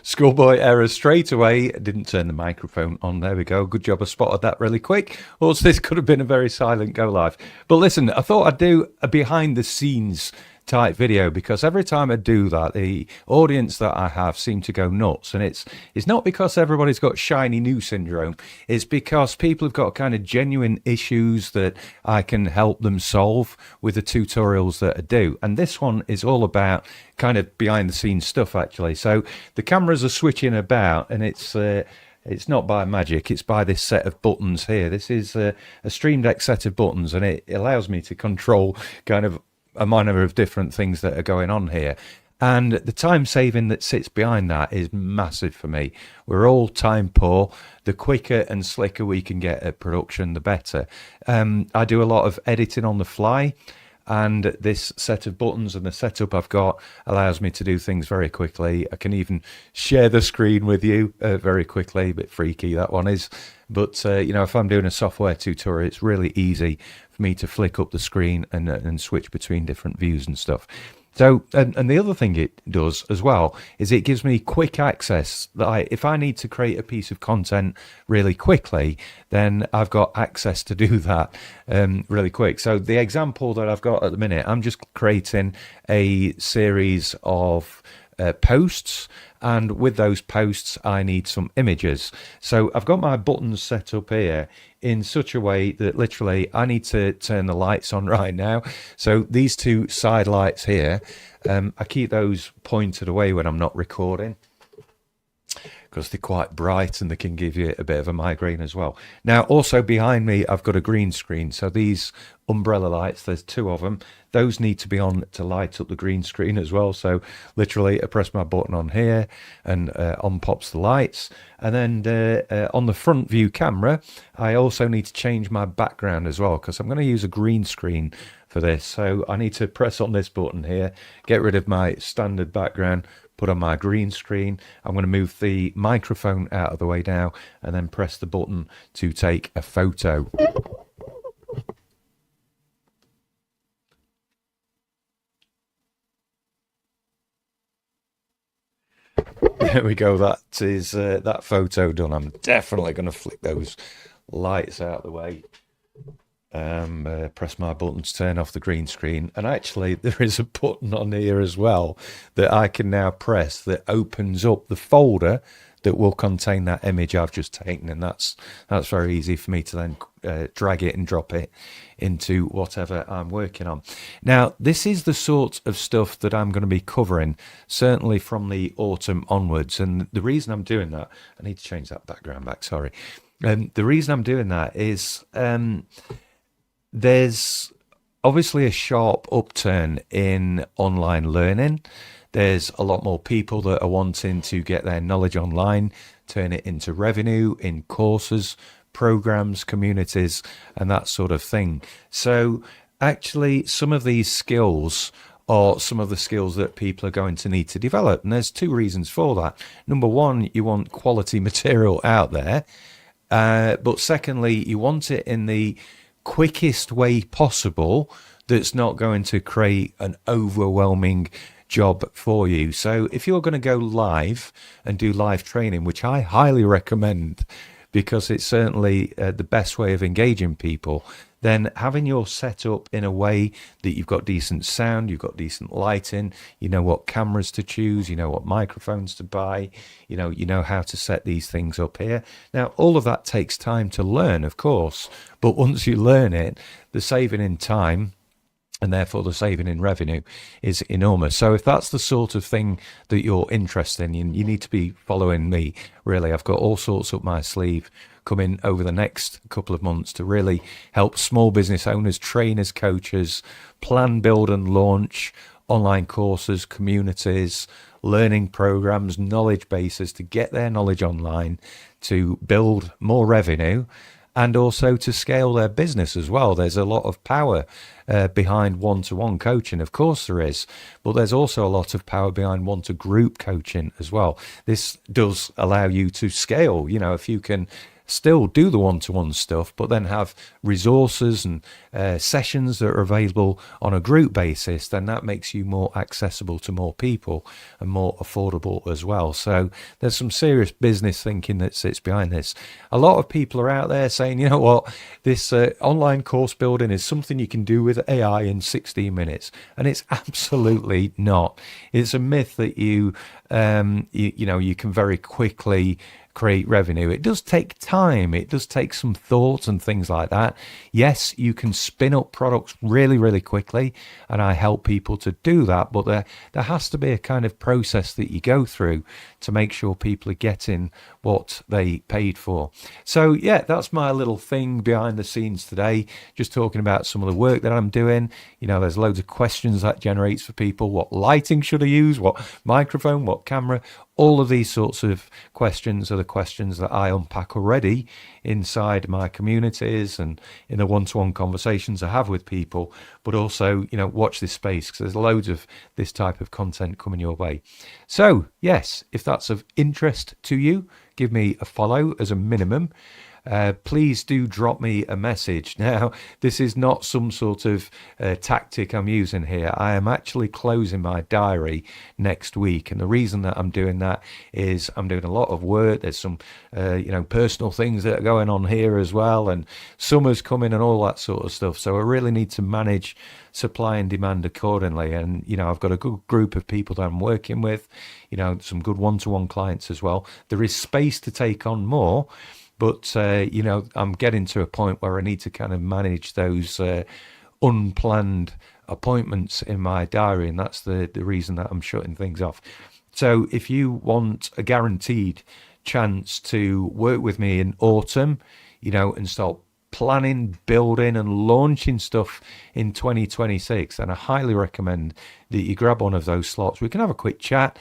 Schoolboy error straight away. Didn't turn the microphone on. There we go. Good job I spotted that really quick. Or this could have been a very silent go live. But listen, I thought I'd do a behind the scenes type video because every time I do that, the audience that I have seem to go nuts. And it's not because everybody's got shiny new syndrome. It's because people have got kind of genuine issues that I can help them solve with the tutorials that I do. And this one is all about kind of behind the scenes stuff, actually. So the cameras are switching about, and it's not by magic, it's by this set of buttons here. This is a Stream Deck set of buttons, and it allows me to control kind of a manner of different things that are going on here. And the time saving that sits behind that is massive for me. We're all time poor. The quicker and slicker we can get at production, the better. I do a lot of editing on the fly, and this set of buttons and the setup I've got allows me to do things very quickly. I can even share the screen with you very quickly. A bit freaky, that one is. But, if I'm doing a software tutorial, it's really easy for me to flick up the screen and switch between different views and stuff. So, and the other thing it does as well is it gives me quick access. If I need to create a piece of content really quickly, then I've got access to do that really quick. So the example that I've got at the minute, I'm just creating a series of posts, and with those posts I need some images. So I've got my buttons set up here in such a way that literally I need to turn the lights on right now. So these two side lights here, I keep those pointed away when I'm not recording because they're quite bright and they can give you a bit of a migraine as well. Now, also behind me, I've got a green screen. So these umbrella lights, there's two of them. Those need to be on to light up the green screen as well. So literally I press my button on here and on pops the lights. And then on the front view camera, I also need to change my background as well because I'm going to use a green screen for this. So I need to press on this button here, get rid of my standard background, put on my green screen. I'm going to move the microphone out of the way now and then press the button to take a photo. There we go. That is that photo done. I'm definitely going to flick those lights out of the way. Press my button to turn off the green screen, and actually there is a button on here as well that I can now press that opens up the folder that will contain that image I've just taken, and that's very easy for me to then drag it and drop it into whatever I'm working on. Now, this is the sort of stuff that I'm going to be covering certainly from the autumn onwards, and the reason I'm doing that, I need to change that background back, sorry. The reason I'm doing that is there's obviously a sharp upturn in online learning. There's a lot more people that are wanting to get their knowledge online, turn it into revenue in courses, programs, communities, and that sort of thing. So actually, some of these skills are some of the skills that people are going to need to develop. And there's two reasons for that. Number one, you want quality material out there. But secondly, you want it in the quickest way possible that's not going to create an overwhelming job for you. So if you're going to go live and do live training, which I highly recommend because it's certainly the best way of engaging people, then having your setup in a way that you've got decent sound, you've got decent lighting, you know what cameras to choose, you know what microphones to buy, you know how to set these things up here. Now, all of that takes time to learn, of course, but once you learn it, the saving in time and therefore the saving in revenue is enormous. So if that's the sort of thing that you're interested in, you need to be following me, really. I've got all sorts up my sleeve coming over the next couple of months to really help small business owners, trainers, coaches, plan, build and launch online courses, communities, learning programs, knowledge bases to get their knowledge online, to build more revenue, and also to scale their business as well. There's a lot of power behind one-to-one coaching, of course there is, but there's also a lot of power behind one-to-group coaching as well. This does allow you to scale. If you can still do the one-to-one stuff, but then have resources and sessions that are available on a group basis, then that makes you more accessible to more people and more affordable as well. So there's some serious business thinking that sits behind this. A lot of people are out there saying, you know what, this online course building is something you can do with AI in 16 minutes. And it's absolutely not. It's a myth that you can very quickly create revenue. It does take time. It does take some thought and things like that. Yes, you can spin up products really, really quickly, and I help people to do that, but there has to be a kind of process that you go through to make sure people are getting what they paid for. So yeah, that's my little thing behind the scenes today, just talking about some of the work that I'm doing. There's loads of questions that generates for people. What lighting should I use? What microphone? What camera? All of these sorts of questions are the questions that I unpack already inside my communities and in the one-to-one conversations I have with people, but also, watch this space because there's loads of this type of content coming your way. So yes, if that's of interest to you, give me a follow as a minimum. Please do drop me a message. Now, this is not some sort of tactic I'm using here. I am actually closing my diary next week. And the reason that I'm doing that is I'm doing a lot of work. There's some, personal things that are going on here as well. And summer's coming and all that sort of stuff. So I really need to manage supply and demand accordingly. And, I've got a good group of people that I'm working with, some good one-to-one clients as well. There is space to take on more. But, I'm getting to a point where I need to kind of manage those unplanned appointments in my diary. And that's the reason that I'm shutting things off. So if you want a guaranteed chance to work with me in autumn, and start planning, building and launching stuff in 2026, and I highly recommend that you grab one of those slots. We can have a quick chat,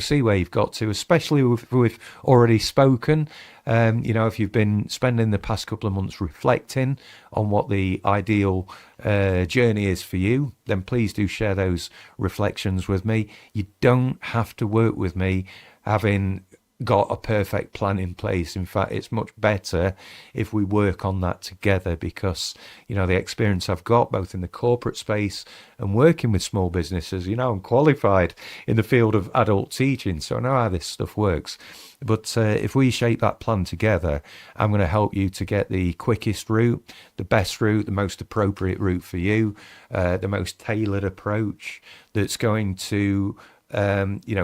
see where you've got to, especially if we've already spoken. If you've been spending the past couple of months reflecting on what the ideal journey is for you, then please do share those reflections with me. You don't have to work with me having got a perfect plan in place. In fact, it's much better if we work on that together because, the experience I've got both in the corporate space and working with small businesses, I'm qualified in the field of adult teaching, so I know how this stuff works. But if we shape that plan together, I'm going to help you to get the quickest route, the best route, the most appropriate route for you, the most tailored approach that's going to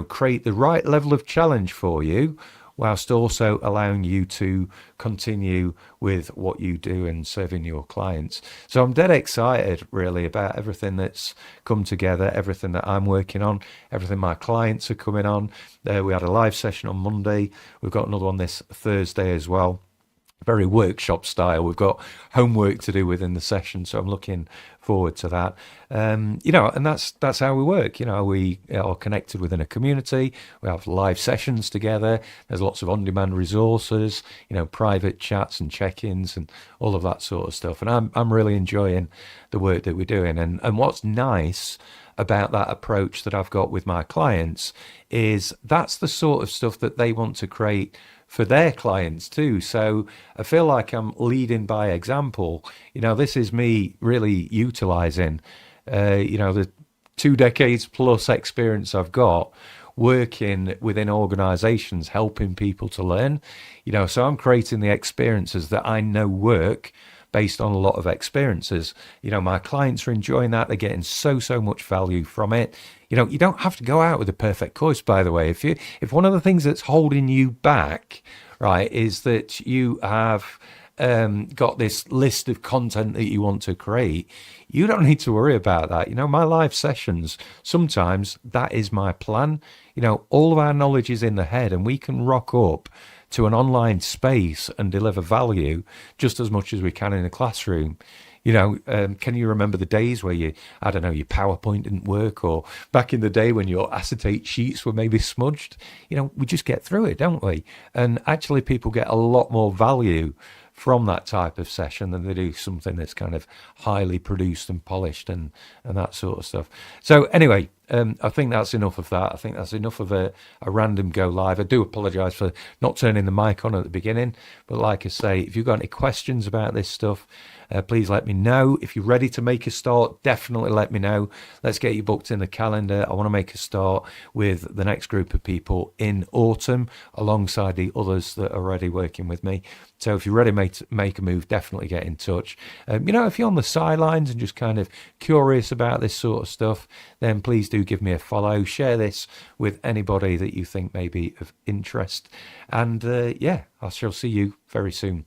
create the right level of challenge for you, whilst also allowing you to continue with what you do and serving your clients. So I'm dead excited really about everything that's come together, everything that I'm working on, everything my clients are coming on. We had a live session on Monday. We've got another one this Thursday as well. Very workshop style. We've got homework to do within the session, so I'm looking forward to that. And that's how we work. We are connected within a community. We have live sessions together. There's lots of on-demand resources, private chats and check-ins and all of that sort of stuff. And I'm really enjoying the work that we're doing. And what's nice about that approach that I've got with my clients is that's the sort of stuff that they want to create for their clients too. So I feel like I'm leading by example. This is me really utilizing, the 2 decades plus experience I've got working within organizations, helping people to learn, so I'm creating the experiences that I know work based on a lot of experiences. My clients are enjoying that. They're getting so much value from it. You don't have to go out with a perfect course, by the way. If one of the things that's holding you back, right, is that you have got this list of content that you want to create, you don't need to worry about that. My live sessions, sometimes that is my plan. All of our knowledge is in the head, and we can rock up to an online space and deliver value just as much as we can in a classroom. Can you remember the days where your PowerPoint didn't work, or back in the day when your acetate sheets were maybe smudged? We just get through it, don't we? And actually people get a lot more value from that type of session than they do something that's kind of highly produced and polished and that sort of stuff. So anyway, I think that's enough of that. I think that's enough of a random go live. I do apologise for not turning the mic on at the beginning, but like I say, if you've got any questions about this stuff, please let me know. If you're ready to make a start, definitely let me know. Let's get you booked in the calendar. I want to make a start with the next group of people in autumn alongside the others that are already working with me. So if you're ready to make a move, definitely get in touch. If you're on the sidelines and just kind of curious about this sort of stuff, then please do give me a follow. Share this with anybody that you think may be of interest. And I shall see you very soon.